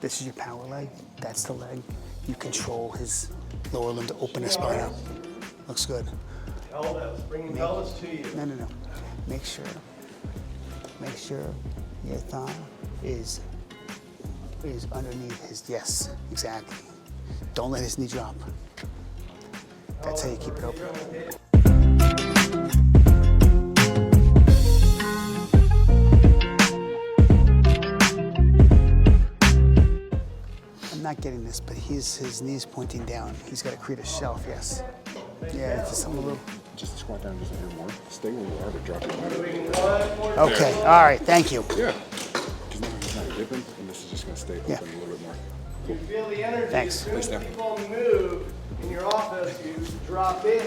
This is your power leg. That's the leg. You control his lower limb to open his spine up. Looks good. Pelvis, bringing pelvis to you. No. Make sure your thumb is underneath his, yes, exactly. Don't let his knee drop. That's how you keep it open. I'm not getting this, but his knee's pointing down. He's got to create a shelf, yes. Yeah, just something a little. Just squat down just a little more. Stay where you are, but drop it. Okay, all right, thank you. Yeah. Because now he's not dipping, and this is just going to stay open a little bit more. You feel the energy. Thanks. As soon as people move in your office, you drop in.